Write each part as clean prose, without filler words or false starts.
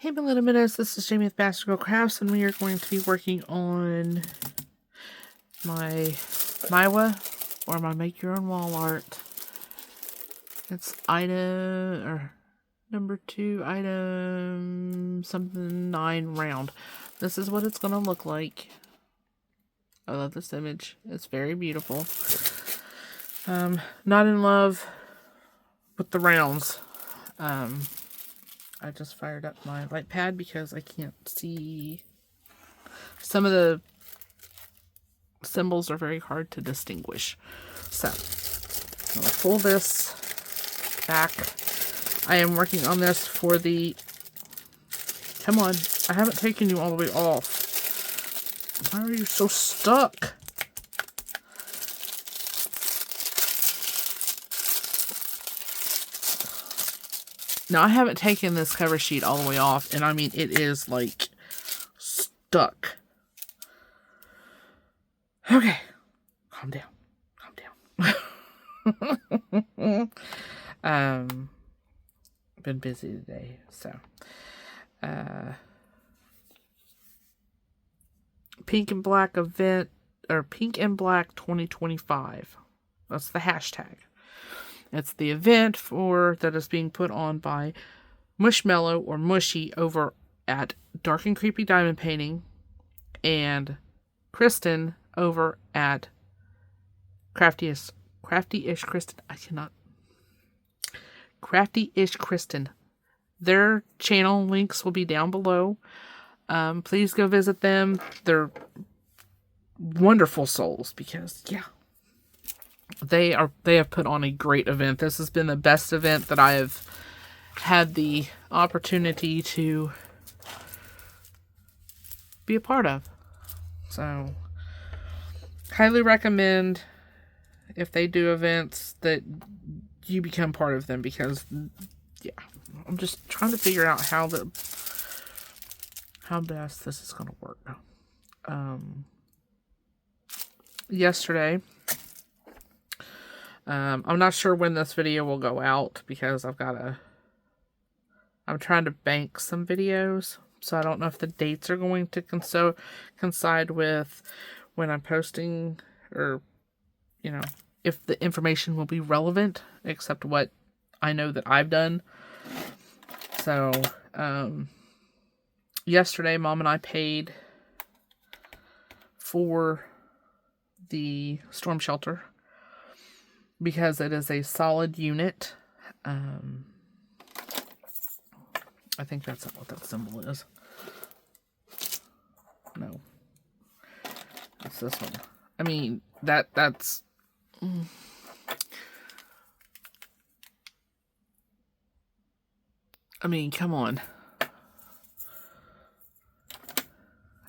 Hey my little minnows, this is Jamie with Bastard Girl Crafts, and we are going to be working on my Mywa, or my Make Your Own Wall Art. It's number 2, item something 9 round. This is what it's going to look like. I love this image. It's very beautiful. Not in love with the rounds. I just fired up my light pad because I can't see. Some of the symbols are very hard to distinguish. So, I'm going to pull this back. I am working on this for the... Come on, I haven't taken you all the way off. Why are you so stuck? Now, I haven't taken this cover sheet all the way off, and I mean, it is, like, stuck. Okay. Calm down. Calm down. Been busy today, so. Pink and Black event, or Pink and Black 2025. That's the hashtag. It's the event that is being put on by Mushmellow or Mushy over at Dark and Creepy Diamond Painting, and Kristen over at Crafty ishKristyn. I cannot. Crafty ishKristyn. Their channel links will be down below. Please go visit them. They're wonderful souls because, yeah. They have put on a great event. This has been the best event that I have had the opportunity to be a part of. So, highly recommend if they do events that you become part of them because, yeah, I'm just trying to figure out how best this is going to work. Yesterday, I'm not sure when this video will go out because I'm trying to bank some videos, so I don't know if the dates are going to coincide with when I'm posting, or, you know, if the information will be relevant, except what I know that I've done. So, yesterday, Mom and I paid for the storm shelter because it is a solid unit. I think that's not what that symbol is. No. It's this one. I mean, that's... I mean, come on.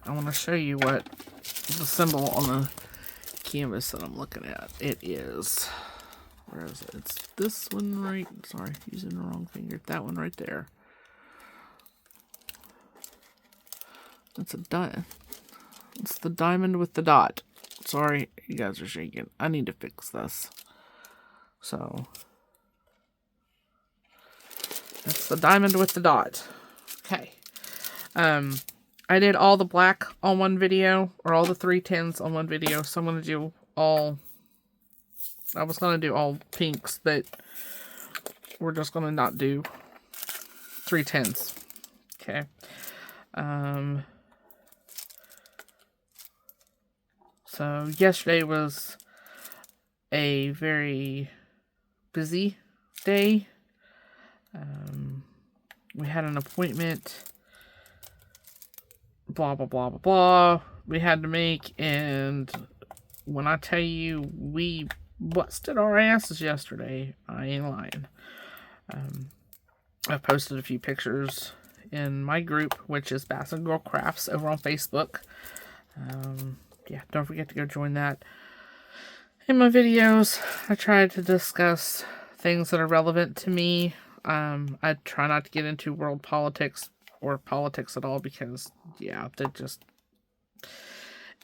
I want to show you what the symbol on the canvas that I'm looking at. It is... Where is it? It's this one right... Sorry, using the wrong finger. That one right there. It's It's the diamond with the dot. Sorry, you guys are shaking. I need to fix this. So... That's the diamond with the dot. Okay. I did all the black on one video, or all the 310s on one video, so I'm going to do all... I was going to do all pinks, but we're just going to not do 310s. Okay. So yesterday was a very busy day. We had an appointment, blah, blah, blah, blah, blah, we had to make, and when I tell you we busted our asses yesterday, I ain't lying. I've posted a few pictures in my group, which is Bastard Girl Crafts over on Facebook. Yeah, don't forget to go join that. In my videos, I try to discuss things that are relevant to me. I try not to get into world politics or politics at all because, yeah, they just...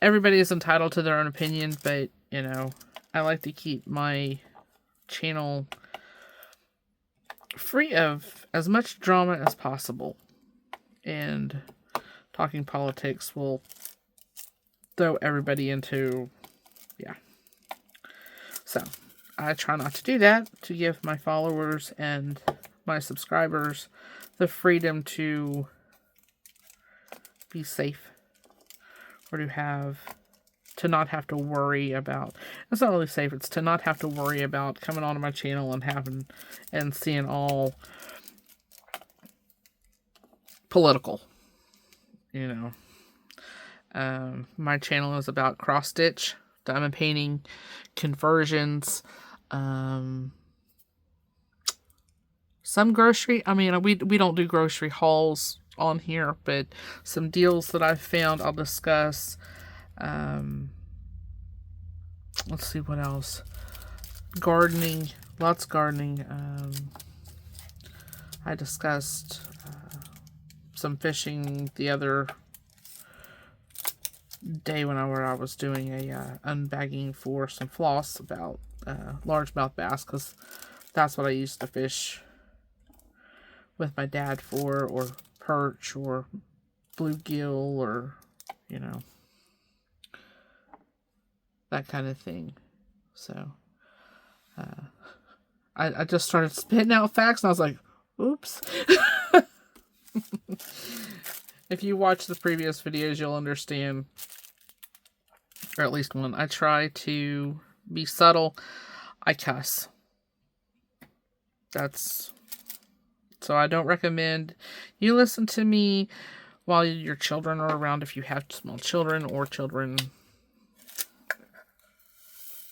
Everybody is entitled to their own opinion, but, you know, I like to keep my channel free of as much drama as possible. and talking politics will throw everybody into, yeah. So, I try not to do that, to give my followers and my subscribers the freedom to be safe, or to not have to worry about, it's not really safe, it's to not have to worry about coming onto my channel and seeing all political, you know. My channel is about cross stitch, diamond painting, conversions, some grocery. I mean, we don't do grocery hauls on here, but some deals that I've found I'll discuss. Let's see what else. Gardening, lots of gardening. I discussed some fishing the other day when I was doing a unbagging for some floss about largemouth bass, because that's what I used to fish with my dad for, or perch, or bluegill, or, you know, that kind of thing. So I just started spitting out facts, and I was like, oops. If you watch the previous videos, you'll understand, or at least one. I try to be subtle. I cuss. So I don't recommend you listen to me while your children are around, if you have small children or children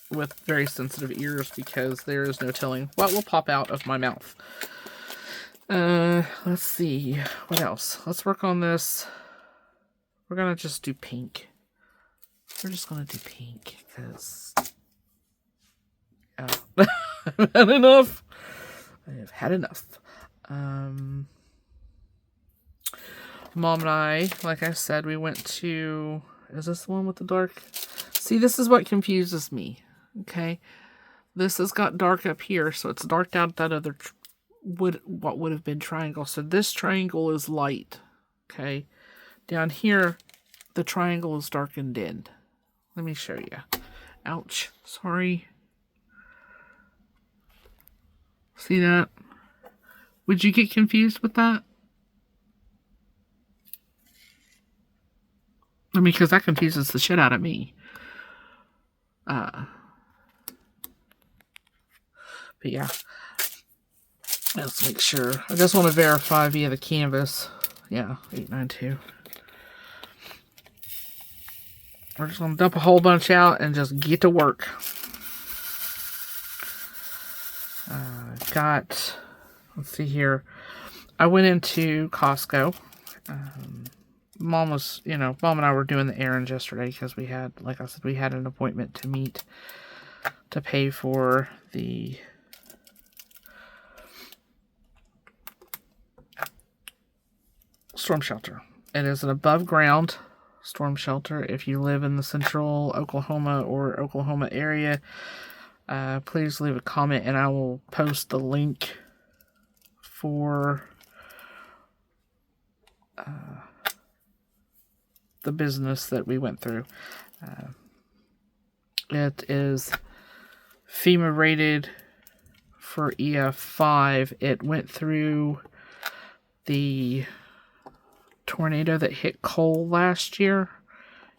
with very sensitive ears, because there is no telling what will pop out of my mouth. Let's see. What else? Let's work on this. We're gonna just do pink. We're just gonna do pink, because I've had enough. I have had enough. Mom and I, like I said, we went to... Is this the one with the dark? See, this is what confuses me. Okay? This has got dark up here, so it's darked out that other... what would have been triangle. So this triangle is light. Okay? Down here, the triangle is darkened in. Let me show you. Ouch. Sorry. See that? Would you get confused with that? I mean, because that confuses the shit out of me. But yeah. Let's make sure. I just want to verify via the canvas. Yeah, 892. We're just going to dump a whole bunch out and just get to work. Let's see here. I went into Costco. Mom and I were doing the errands yesterday because we had, like I said, we had an appointment to meet to pay for the storm shelter. It is an above ground storm shelter. If you live in the central Oklahoma or Oklahoma area, please leave a comment and I will post the link for the business that we went through. It is FEMA rated for EF5. It went through the tornado that hit Cole last year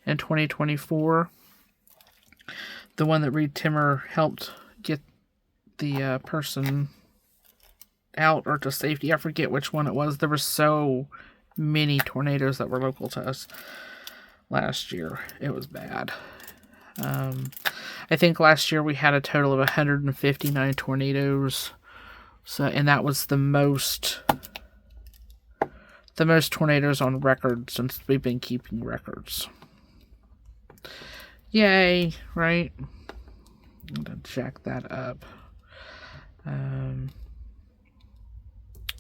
in 2024. The one that Reed Timmer helped get the person out or to safety. I forget which one it was. There were so many tornadoes that were local to us last year. It was bad. I think last year we had a total of 159 tornadoes. So, and that was the most tornadoes on record since we've been keeping records. Yay, right? I'm gonna jack that up.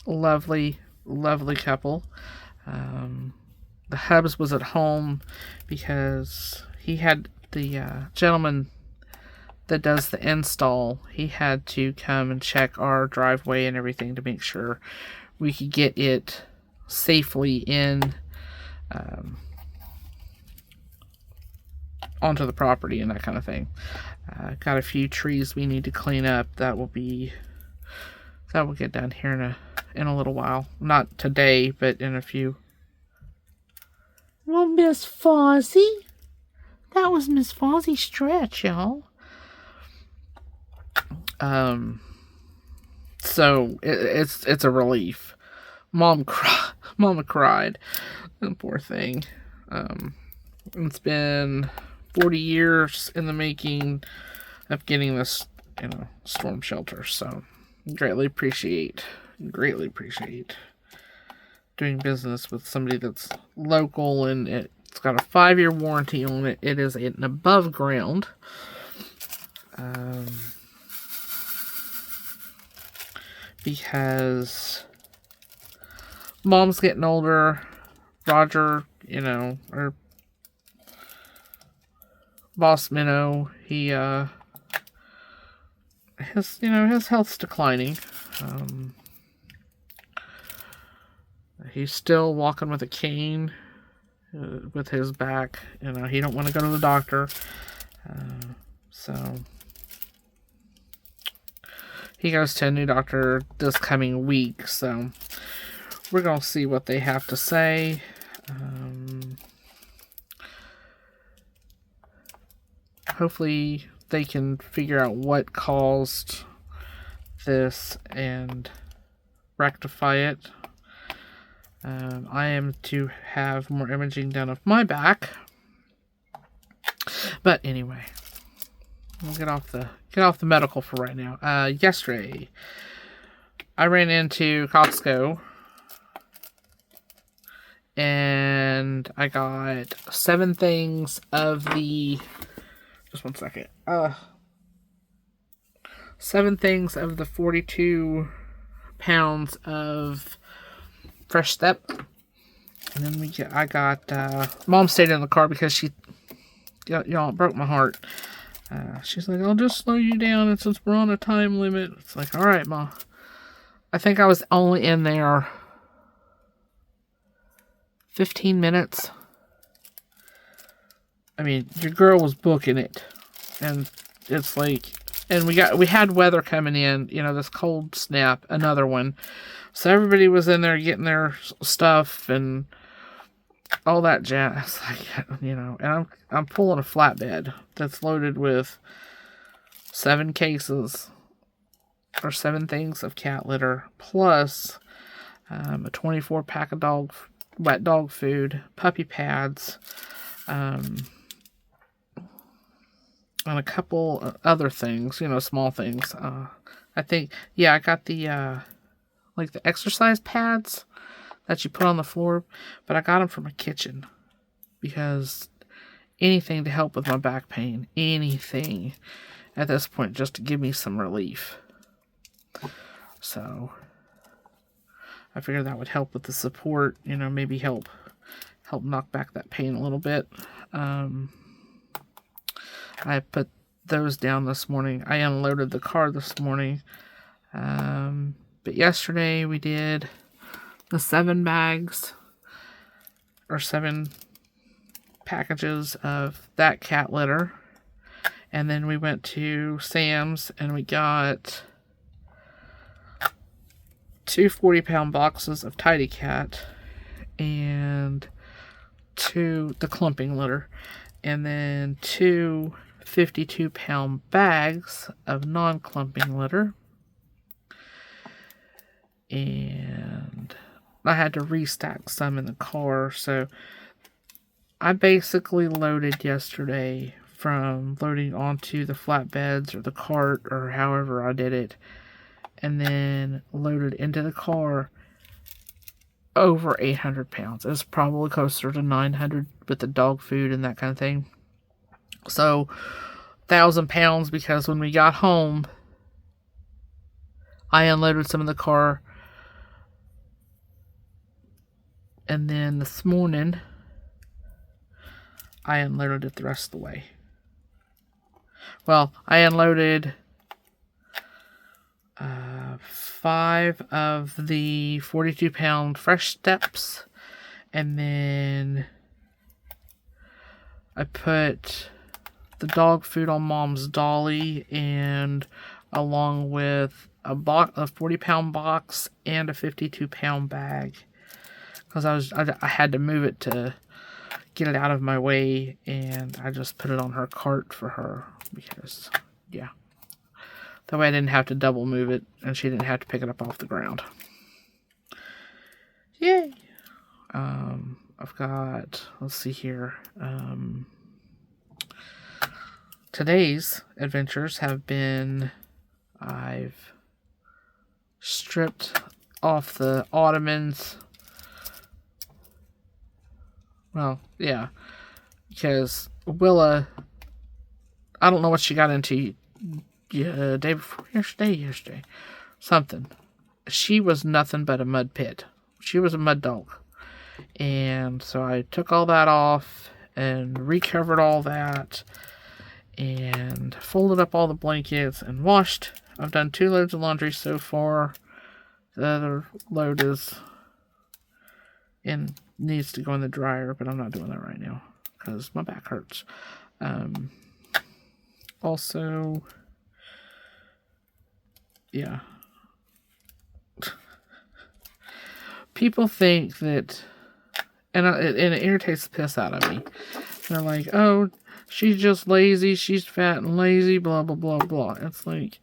Lovely couple. The Hubs was at home because he had the gentleman that does the install. He had to come and check our driveway and everything to make sure we could get it safely in onto the property and that kind of thing. Got a few trees we need to clean up. That will get done here in a little while. Not today, but in a few. Well, Miss Fozzie, that was Miss Fozzie's stretch, y'all. So it's a relief. Mama cried. Poor thing. It's been 40 years in the making of getting this, storm shelter. So greatly appreciate doing business with somebody that's local, and it's got a 5-year warranty on it. It is an above ground. Because Mom's getting older. Roger, or Boss Minnow, he his health's declining. He's still walking with a cane with his back. He don't want to go to the doctor. So he goes to a new doctor this coming week. So we're going to see what they have to say. Hopefully they can figure out what caused this and rectify it. I am to have more imaging done of my back. But anyway, we'll get off the medical for right now. Yesterday, I ran into Costco and I got 7 things of the... Just one second. 7 things of the 42 pounds of Fresh Step. And then I got... Mom stayed in the car because she... Y'all, it broke my heart. She's like, I'll just slow you down, and since we're on a time limit, it's like, alright, Ma. I think I was only in there 15 minutes. I mean, your girl was booking it. And it's like, and we had weather coming in, this cold snap, another one. So everybody was in there getting their stuff and all that jazz. And I'm pulling a flatbed that's loaded with 7 cases or 7 things of cat litter, plus a 24 pack of wet dog food, puppy pads, and a couple other things, small things. I think, I got the exercise pads that you put on the floor, but I got them from a kitchen because anything to help with my back pain, anything at this point just to give me some relief. So I figured that would help with the support, maybe help knock back that pain a little bit. I put those down this morning. I unloaded the car this morning. But yesterday we did the 7 bags or 7 packages of that cat litter. And then we went to Sam's and we got 2 40-pound boxes of Tidy Cat and 2 the clumping litter, and then 2 52-pound bags of non-clumping litter. And I had to restack some in the car, so I basically loaded yesterday from loading onto the flatbeds or the cart or however I did it, and then loaded into the car over 800 pounds. It's probably closer to 900 with the dog food and that kind of thing. So 1,000 pounds, because when we got home, I unloaded some of the car, and then this morning I unloaded it the rest of the way. Well, I unloaded 5 5 of the 42-pound Fresh Steps. And then I put the dog food on Mom's dolly, and along with a 40-pound box and a 52-pound bag, because I had to move it to get it out of my way, and I just put it on her cart for her because, yeah, that way I didn't have to double move it, and she didn't have to pick it up off the ground. Yay! I've got, let's see here, today's adventures have been, I've stripped off the ottomans. Well, yeah, because Willa, I don't know what she got into day before yesterday, something. She was nothing but a mud pit. She was a mud dog. And so I took all that off and recovered all that and folded up all the blankets and washed. I've done 2 loads of laundry so far. The other load needs to go in the dryer, but I'm not doing that right now because my back hurts. Also, yeah. People think that, and it irritates the piss out of me. They're like, oh, she's just lazy, she's fat and lazy, blah, blah, blah, blah. It's like,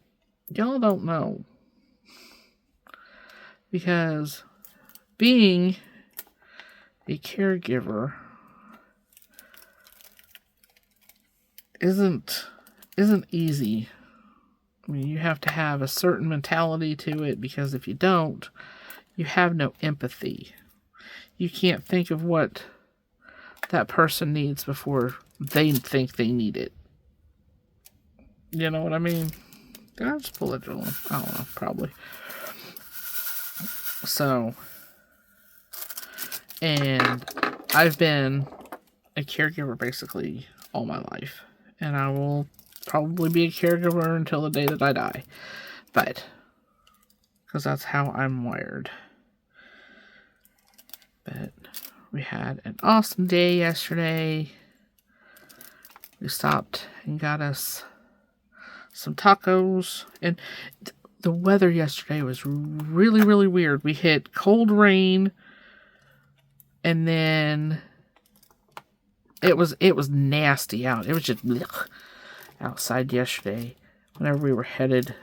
y'all don't know. Because being a caregiver isn't easy. I mean, you have to have a certain mentality to it, because if you don't, you have no empathy. You can't think of what that person needs before they think they need it. You know what I mean? Did I just pull that drill on? I don't know, probably. So, and I've been a caregiver basically all my life. And I will probably be a caregiver until the day that I die. But, because that's how I'm wired. But we had an awesome day yesterday. We stopped and got us some tacos. And the weather yesterday was really, really weird. We hit cold rain. And then it was nasty out. It was just blech, outside yesterday. Whenever we were headed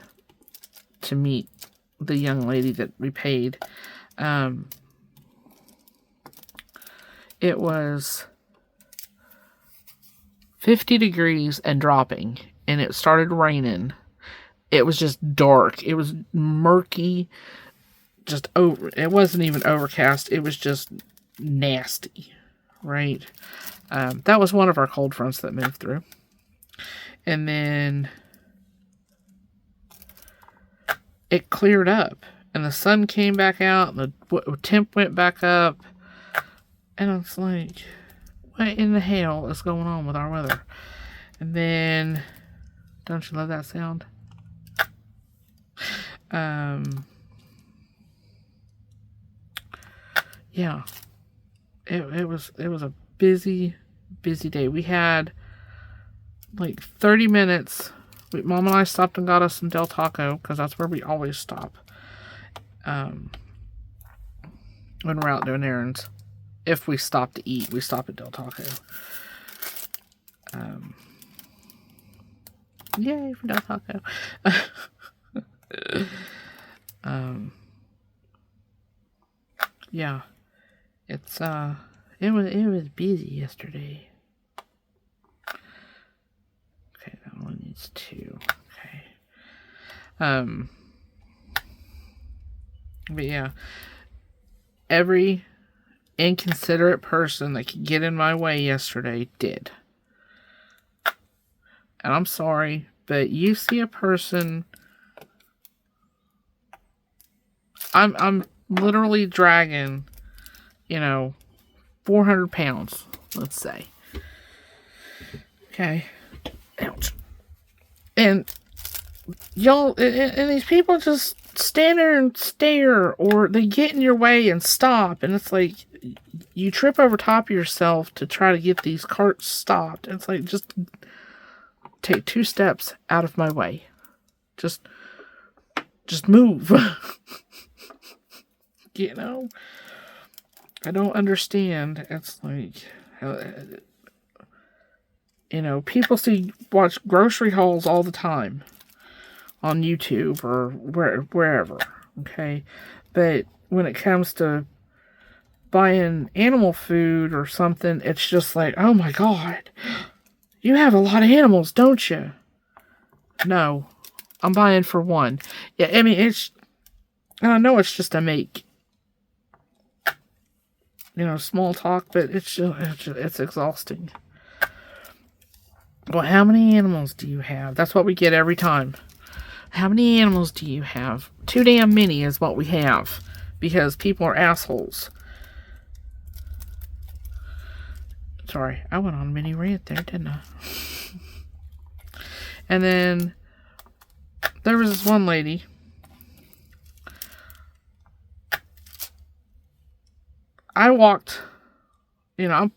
to meet the young lady that we paid. It was 50 degrees and dropping, and it started raining. It was just dark. It was murky. It wasn't even overcast. It was just nasty, right? That was one of our cold fronts that moved through. And then it cleared up, and the sun came back out, and the temp went back up. And I was like, what in the hell is going on with our weather? And then, don't you love that sound? Yeah. It was a busy day. We had like 30 minutes. Mom and I stopped and got us some Del Taco, because that's where we always stop. When we're out doing errands. If we stop to eat, we stop at Del Taco. Yay for Del Taco. Yeah. It was busy yesterday. Okay, that one needs 2. Okay. But yeah. Every inconsiderate person that could get in my way yesterday did. And I'm sorry, but you see a person, I'm literally dragging, 400 pounds, let's say. Okay. Ouch. And y'all, and these people just stand there and stare, or they get in your way and stop, and it's like you trip over top of yourself to try to get these carts stopped. It's like, just take 2 steps out of my way. Just move. You know? I don't understand. It's like, you know, people watch grocery hauls all the time on YouTube or wherever, okay? But when it comes to buying animal food or something, it's just like, oh my God, you have a lot of animals, don't you? No, I'm buying for one. Yeah, I mean, I know it's just to make, you know, small talk, but it's exhausting. Well, how many animals do you have? That's what we get every time. How many animals do you have? Too damn many is what we have, because people are assholes. Sorry, I went on a mini rant there, didn't I? And then there was this one lady. I walked, you know, I'm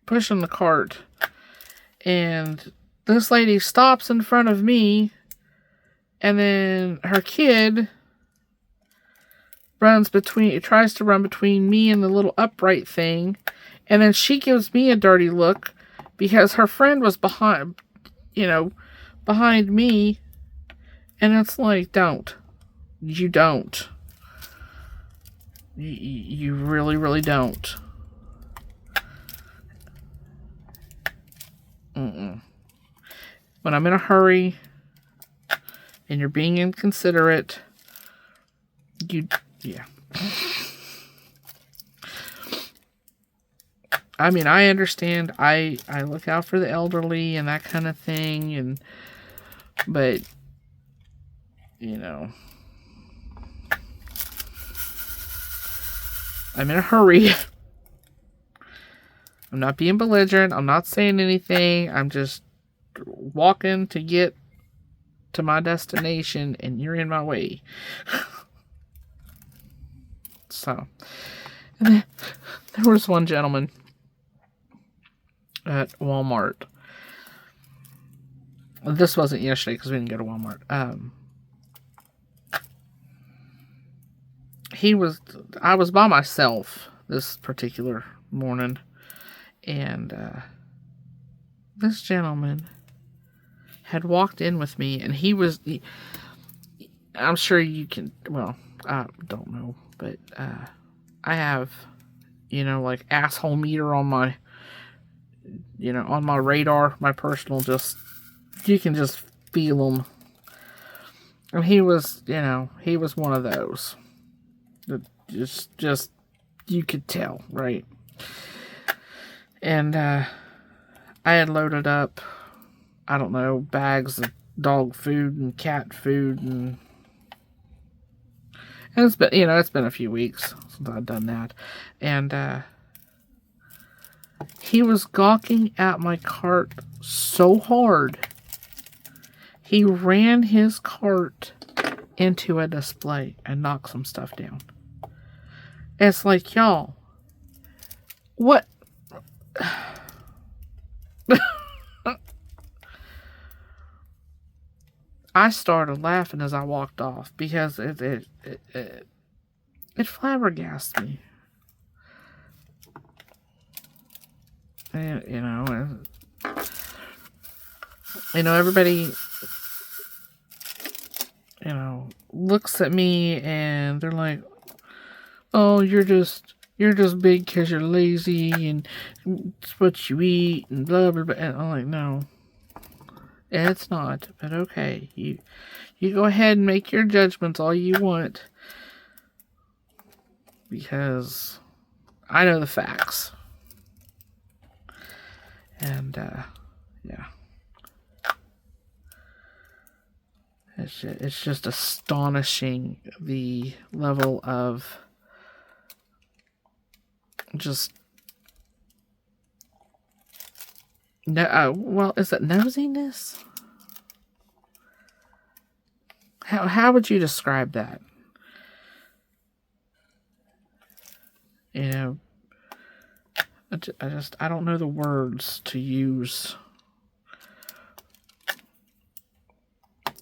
pushing the cart, and this lady stops in front of me, and then her kid tries to run between me and the little upright thing, and then she gives me a dirty look because her friend was behind me, and it's like, don't. You don't. You really, really don't. When I'm in a hurry and you're being inconsiderate, yeah. I mean, I understand. I look out for the elderly and that kind of thing, but, you know, I'm in a hurry. I'm not being belligerent. I'm not saying anything. I'm just walking to get to my destination, and you're in my way. So, and then there was one gentleman at Walmart. This wasn't yesterday because we didn't go to Walmart. I was by myself this particular morning, and this gentleman had walked in with me, and I'm sure you can, well, I don't know, but I have, you know, like asshole meter on my, you know, on my radar, my personal, you can just feel them. And he was, you know, he was one of those. Just you could tell, right? And I had loaded up, I don't know, bags of dog food and cat food, and it's been, you know, it's been a few weeks since I've done that. And he was gawking at my cart so hard, he ran his cart into a display and knocked some stuff down. It's like, y'all, what? I started laughing as I walked off because it flabbergasted me. And, you know, everybody, you know, looks at me and they're like, oh, you're just big because you're lazy and it's what you eat and blah, blah, blah. And I'm like, no, it's not. But okay, you go ahead and make your judgments all you want, because I know the facts. And, yeah. It's just astonishing, the level of just, well, is it nosiness? How would you describe that? You know, I don't know the words to use.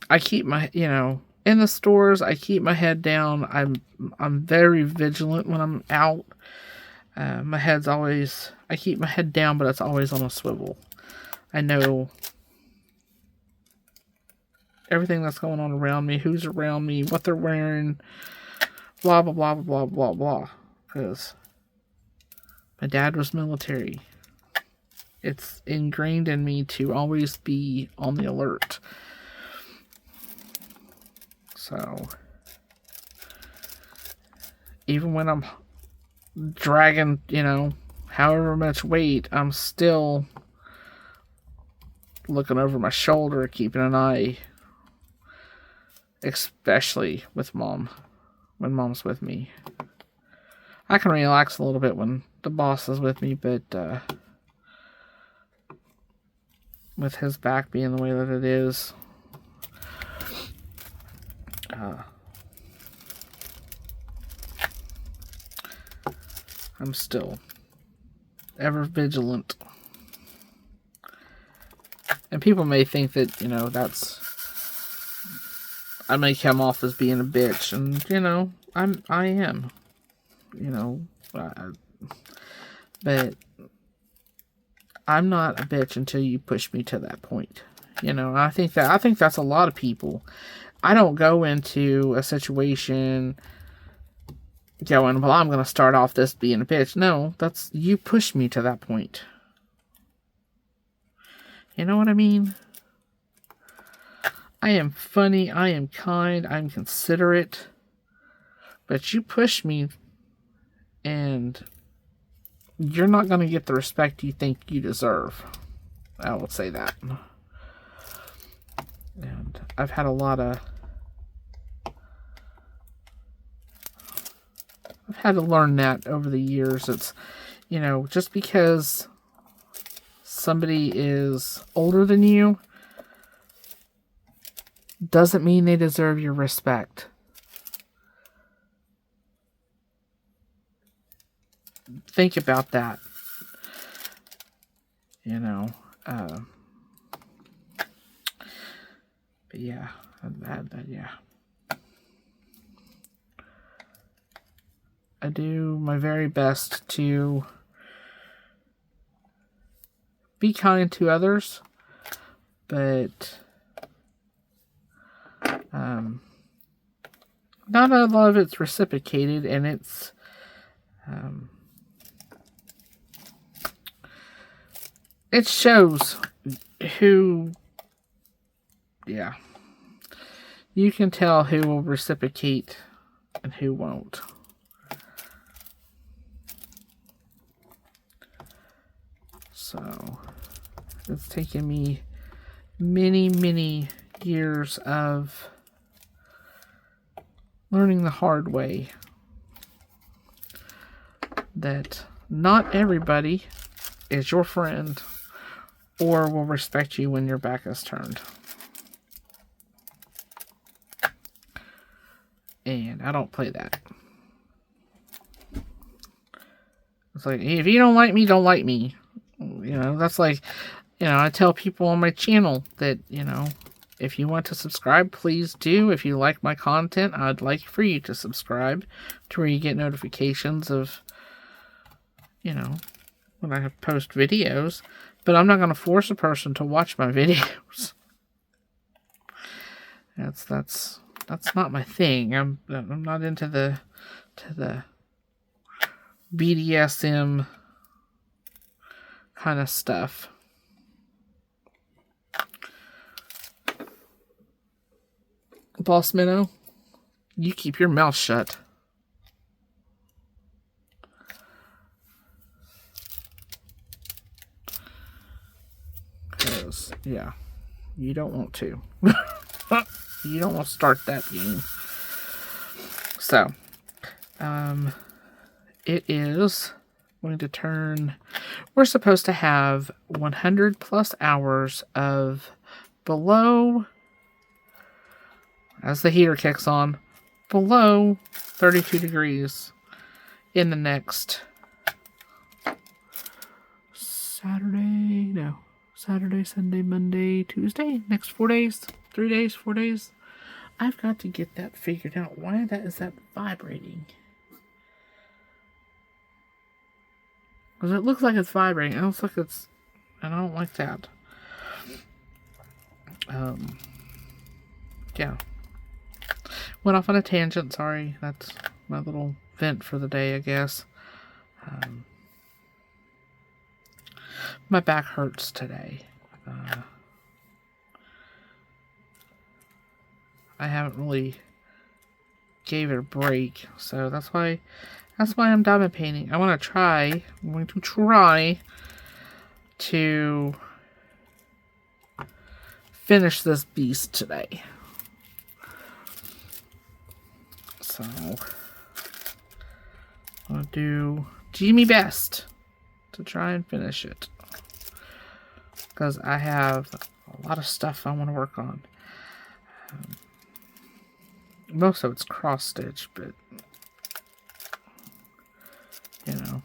I keep my, in the stores, I keep my head down. I'm very vigilant when I'm out. My head's always, I keep my head down, but it's always on a swivel. I know everything that's going on around me, who's around me, what they're wearing, blah, blah, blah, blah, blah, blah. Because my dad was military. It's ingrained in me to always be on the alert. So, even when I'm dragging, however much weight, I'm still looking over my shoulder, keeping an eye, especially with Mom, when Mom's with me. I can relax a little bit when the boss is with me, but with his back being the way that it is, I'm still ever vigilant. And people may think that, that's, I may come off as being a bitch, and, I am, but I'm not a bitch until you push me to that point. I think that's a lot of people. I don't go into a situation going, well, I'm going to start off this being a bitch. No, that's, you push me to that point. You know what I mean? I am funny, I am kind, I'm considerate, but you push me and you're not going to get the respect you think you deserve. I will say that. And I've had a lot of, I've had to learn that over the years. It's, just because somebody is older than you doesn't mean they deserve your respect. Think about that. But yeah, yeah. I do my very best to be kind to others, but not a lot of it's reciprocated, and it's it shows who, yeah, you can tell who will reciprocate and who won't. So, it's taken me many, many years of learning the hard way that not everybody is your friend or will respect you when your back is turned. And I don't play that. It's like, if you don't like me, don't like me. That's like, I tell people on my channel that, if you want to subscribe, please do. If you like my content, I'd like for you to subscribe to where you get notifications of, when I post videos. But I'm not going to force a person to watch my videos. That's not my thing. I'm not into the BDSM kind of stuff. Boss Minnow, you keep your mouth shut. Because, yeah, you don't want to. You don't want to start that game. So, it is going to turn, we're supposed to have 100 plus hours of below, as the heater kicks on, below 32 degrees in the next Saturday, Sunday, Monday, Tuesday, next 4 days, 3 days, 4 days. I've got to get that figured out. Why is that vibrating? Because it looks like it's vibrating. It looks like it's, and I don't like that. Yeah. Went off on a tangent, sorry. That's my little vent for the day, I guess. My back hurts today. I haven't really gave it a break, so that's why I'm diamond painting. I'm going to try to finish this beast today. So I'm going to do my best to try and finish it, because I have a lot of stuff I want to work on. Most of it's cross stitch, but you know.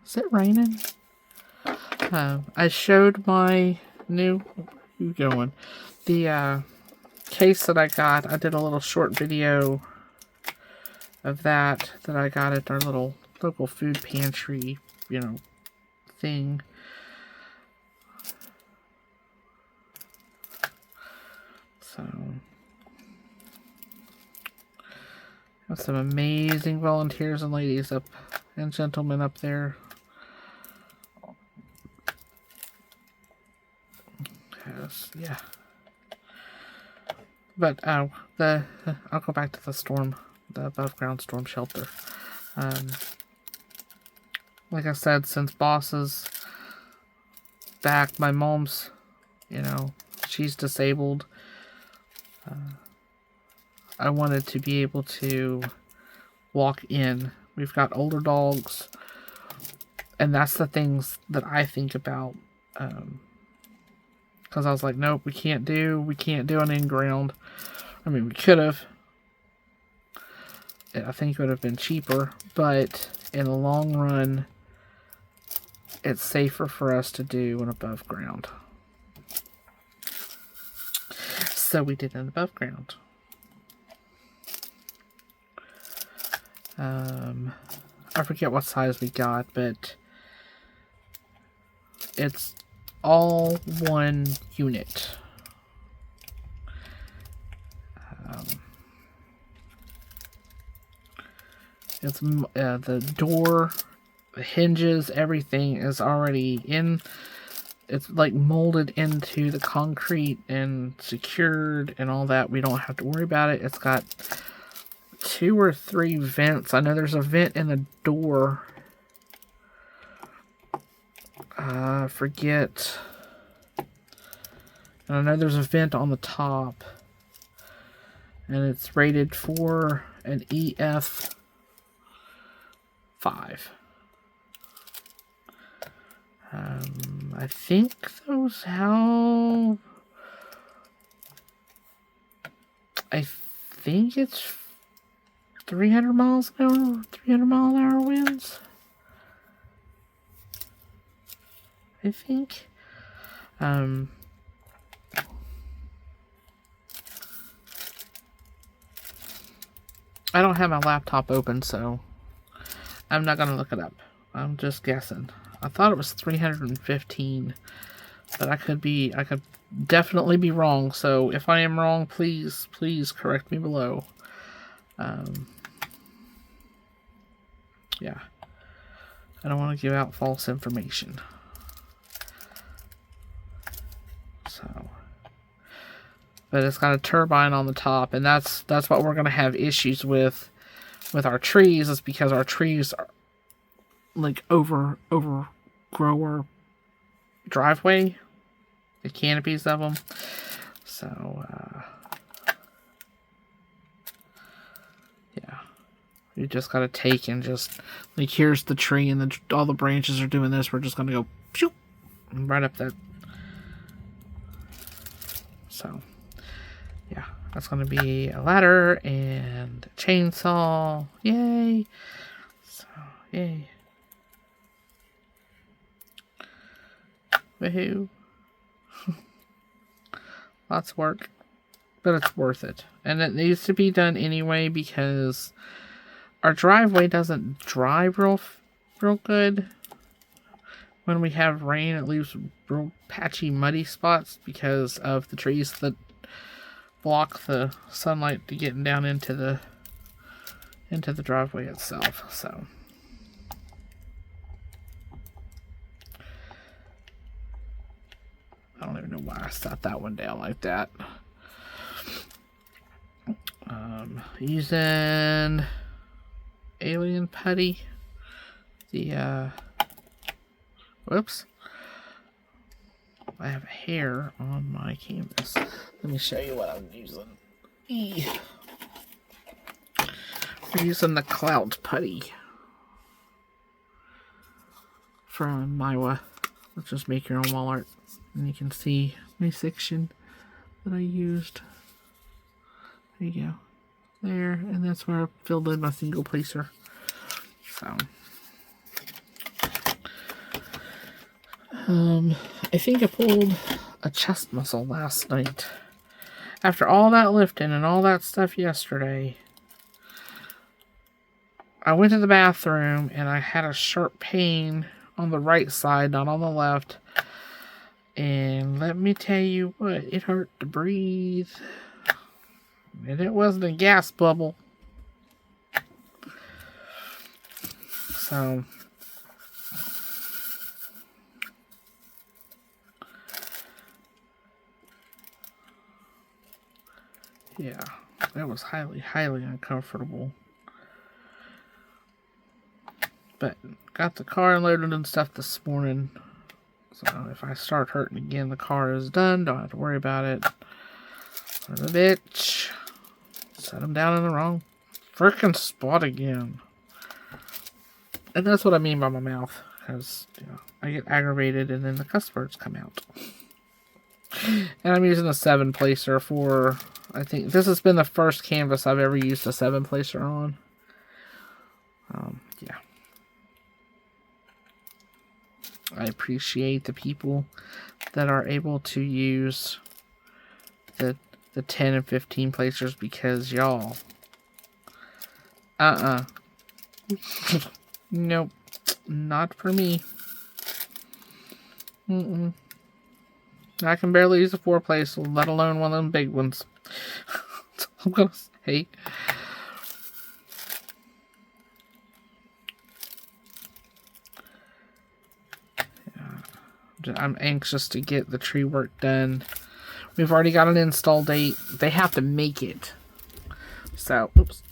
Is it raining? I showed my new the case that I got. I did a little short video of that I got at our little local food pantry, you know, thing. So, have some amazing volunteers and ladies up, and gentlemen up there. Yes, yeah. But I'll go back to the storm, the above ground storm shelter. Like I said, since Boss is back, my mom's, you know, she's disabled. I wanted to be able to walk in. We've got older dogs, and that's the things that I think about. Because I was like, nope, we can't do an in-ground. I mean, we could have. I think it would have been cheaper, but in the long run, it's safer for us to do an above ground. So we did an above ground. I forget what size we got, but it's all one unit. It's the door, the hinges, everything is already in. It's like molded into the concrete and secured and all that. We don't have to worry about it. It's got 2 or 3 vents. I know there's a vent in the door. I forget. And I know there's a vent on the top. And it's rated for an EF 5. I think those have... I think it's 300 miles an hour, 300 mile an hour winds. I think. I don't have my laptop open, so I'm not gonna look it up. I'm just guessing. I thought it was 315, but I could definitely be wrong. So if I am wrong, please correct me below. Yeah, I don't want to give out false information. So, but it's got a turbine on the top, and that's what we're gonna have issues with our trees, is because our trees are like overgrow our driveway, the canopies of them. So yeah, you just gotta take and just like, here's the tree, and all the branches are doing this. We're just gonna go shoop, right up that. So yeah, That's going to be a ladder and a chainsaw. Yay! So, yay. Woohoo. Lots of work. But it's worth it. And it needs to be done anyway because our driveway doesn't dry real good. When we have rain, it leaves real patchy, muddy spots because of the trees that block the sunlight to getting down into the driveway itself. So I don't even know why I set that one down like that. Using alien putty. Whoops. I have hair on my canvas. Let me show you what I'm using. We're using the cloud putty from Maiwa. Let's just make your own wall art. And you can see my section that I used. There you go. There, and that's where I filled in my single placer. So, I think I pulled a chest muscle last night. After all that lifting and all that stuff yesterday, I went to the bathroom and I had a sharp pain on the right side, not on the left. And let me tell you what, it hurt to breathe. And it wasn't a gas bubble. So, yeah, that was highly, highly uncomfortable. But got the car unloaded and stuff this morning. So if I start hurting again, the car is done. Don't have to worry about it. Son of a bitch. Set them down in the wrong frickin' spot again. And that's what I mean by my mouth. Because, you know, I get aggravated and then the cuss words come out. And I'm using a 7-placer for, I think, this has been the first canvas I've ever used a 7-placer on. Yeah. I appreciate the people that are able to use the 10 and 15 placers because y'all. Nope. Not for me. I can barely use a 4-placer, let alone one of them big ones. That's all I'm gonna say. I'm anxious to get the tree work done. We've already got an install date. They have to make it. So, oops.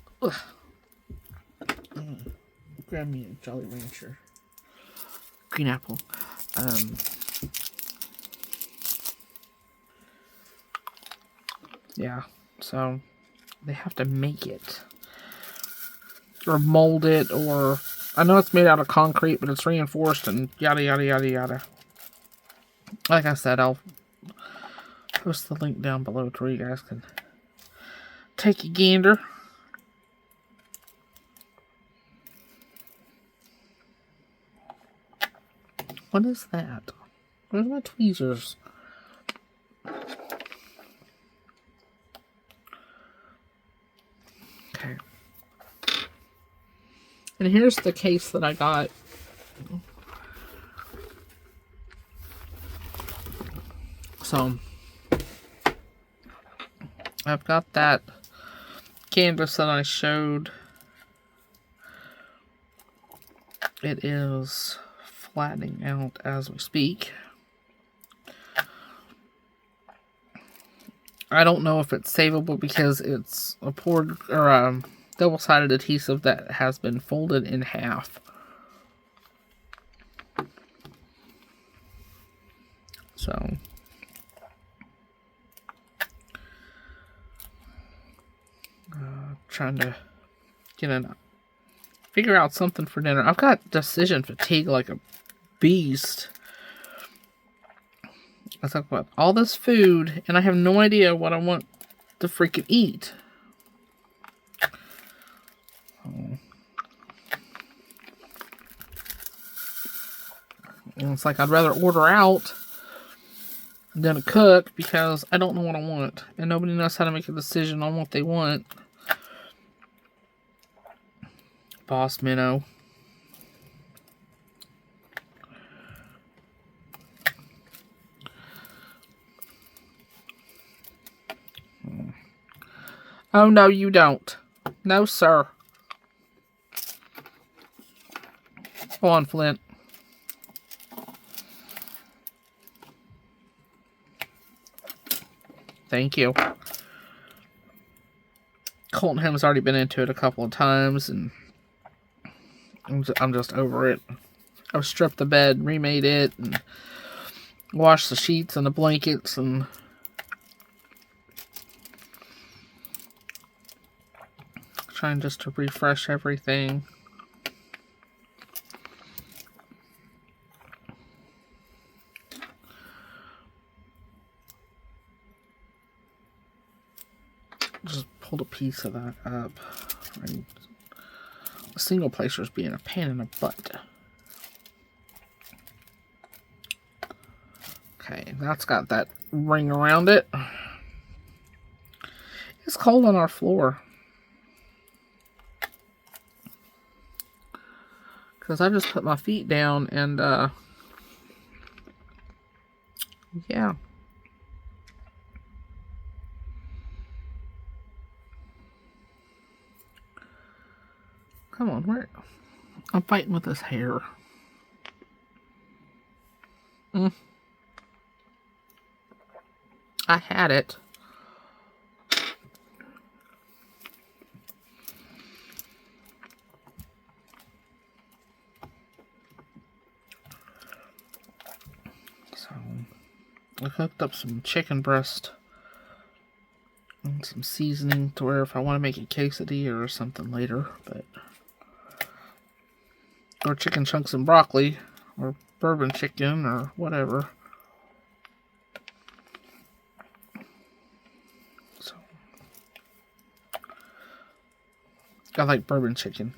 Grab me a Jolly Rancher. Green apple. Yeah, so they have to make it. Or mold it, or... I know it's made out of concrete, but it's reinforced and yada, yada, yada, yada. Like I said, I'll post the link down below to where you guys can take a gander. What is that? Where's my tweezers? Okay. And here's the case that I got. So, I've got that canvas that I showed. It is flattening out as we speak. I don't know if it's savable because it's a poured or a double-sided adhesive that has been folded in half. So, trying to figure out something for dinner. I've got decision fatigue like a beast. I talk about all this food, and I have no idea what I want to freaking eat. And it's like I'd rather order out than cook because I don't know what I want. And nobody knows how to make a decision on what they want. Boss Minnow. Oh, no, you don't. No, sir. Go on, Flint. Thank you. Colton has already been into it a couple of times, and I'm just over it. I've stripped the bed, remade it, and washed the sheets and the blankets, and trying just to refresh everything. Just pulled a piece of that up. The single placers being a pain in the butt. Okay, that's got that ring around it. It's cold on our floor. Because I just put my feet down and, yeah. Come on, where? I'm fighting with this hair. I had it. So, I cooked up some chicken breast and some seasoning to where if I want to make a quesadilla or something later, but or chicken chunks and broccoli or bourbon chicken or whatever. So I like bourbon chicken,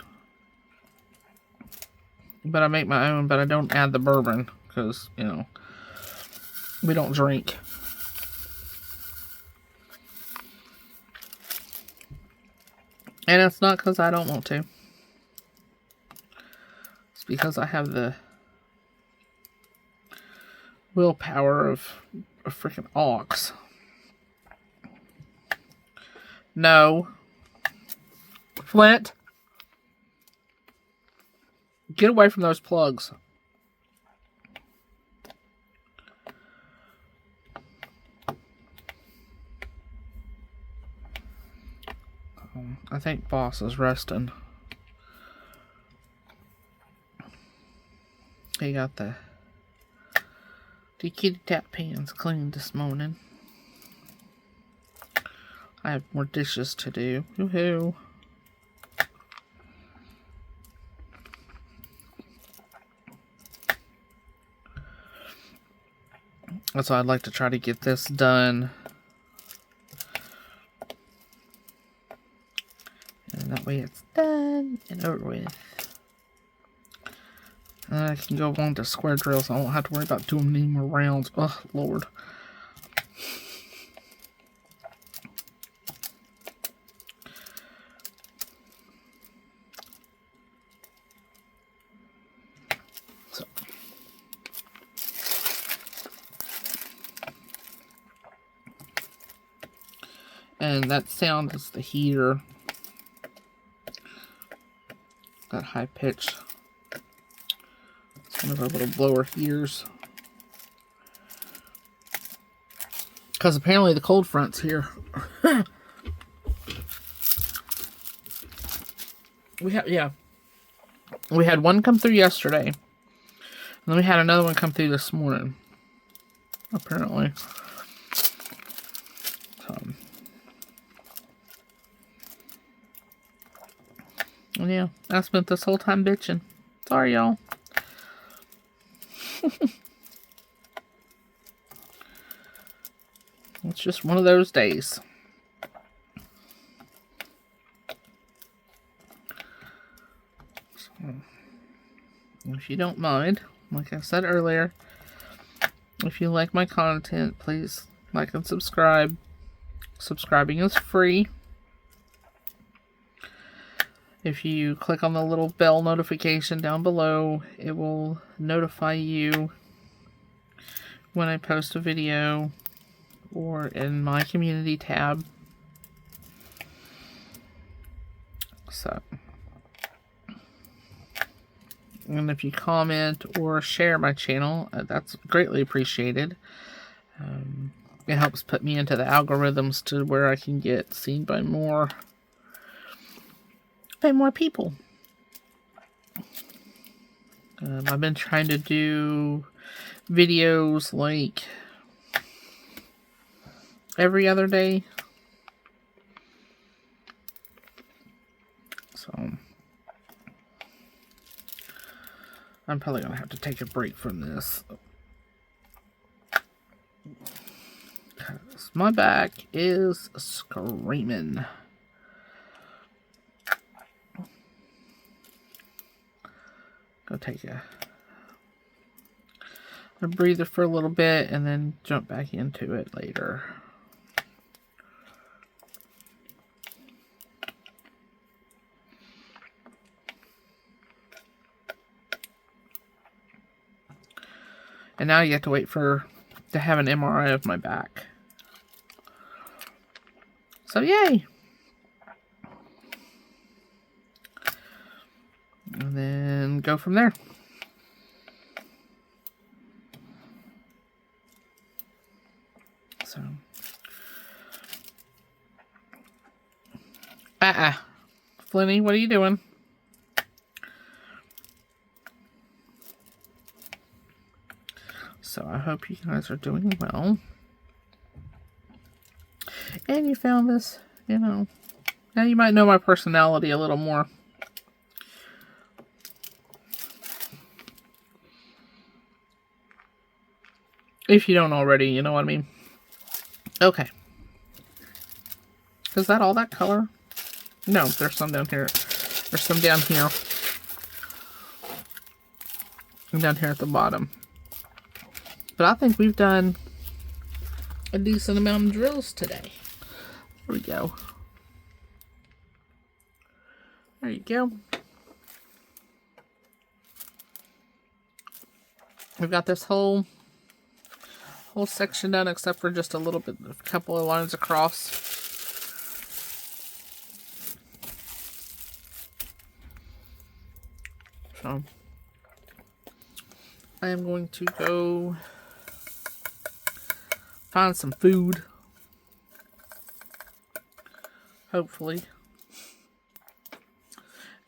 but I make my own, but I don't add the bourbon because, you know, we don't drink. And it's not because I don't want to. It's because I have the willpower of a freaking ox. No. Flint. Get away from those plugs. I think Boss is resting. He got the kitty tap pans cleaned this morning. I have more dishes to do. Woohoo! So I'd like to try to get this done. And that way it's done and over with. And I can go on to square drills. I won't have to worry about doing any more rounds. Oh, Lord. So. And that sound is the heater. That high pitch. It's one of our little blower heaters. Because apparently the cold front's here. We had one come through yesterday. And then we had another one come through this morning. Apparently. Yeah, I spent this whole time bitching. Sorry, y'all. It's just one of those days. If you don't mind, like I said earlier, if you like my content, please like and subscribe. Subscribing is free. If you click on the little bell notification down below, it will notify you when I post a video or in my community tab. So, and if you comment or share my channel, that's greatly appreciated. It helps put me into the algorithms to where I can get seen by more people. I've been trying to do videos like every other day. So I'm probably going to have to take a break from this. Because my back is screaming. Go take a breather for a little bit and then jump back into it later. And now you have to wait to have an MRI of my back. So yay! And then go from there. So. Flinny, what are you doing? So I hope you guys are doing well. And you found this, you know. Now you might know my personality a little more. If you don't already, you know what I mean? Okay. Is that all that color? No, there's some down here. There's some down here. And down here at the bottom. But I think we've done a decent amount of drills today. There we go. There you go. We've got this whole section done except for just a couple of lines across. So I am going to go find some food. Hopefully.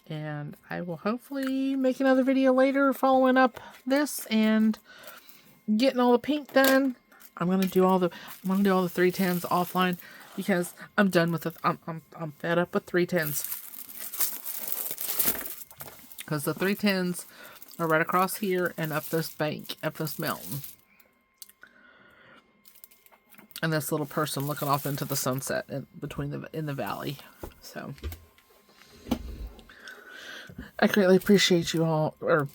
And I will hopefully make another video later following up this and getting all the pink done. I'm gonna do all the 310s offline because I'm done with it. I'm fed up with 310s. Because the 310s are right across here and up this bank, up this mountain. And this little person looking off into the sunset in the valley. So I greatly appreciate you all, or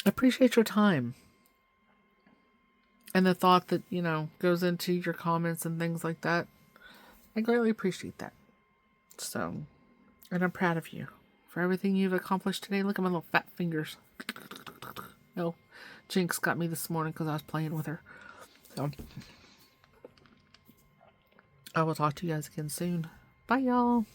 appreciate your time. And the thought that, you know, goes into your comments and things like that. I greatly appreciate that. So, and I'm proud of you for everything you've accomplished today. Look at my little fat fingers. Oh, Jinx got me this morning because I was playing with her. So, I will talk to you guys again soon. Bye, y'all.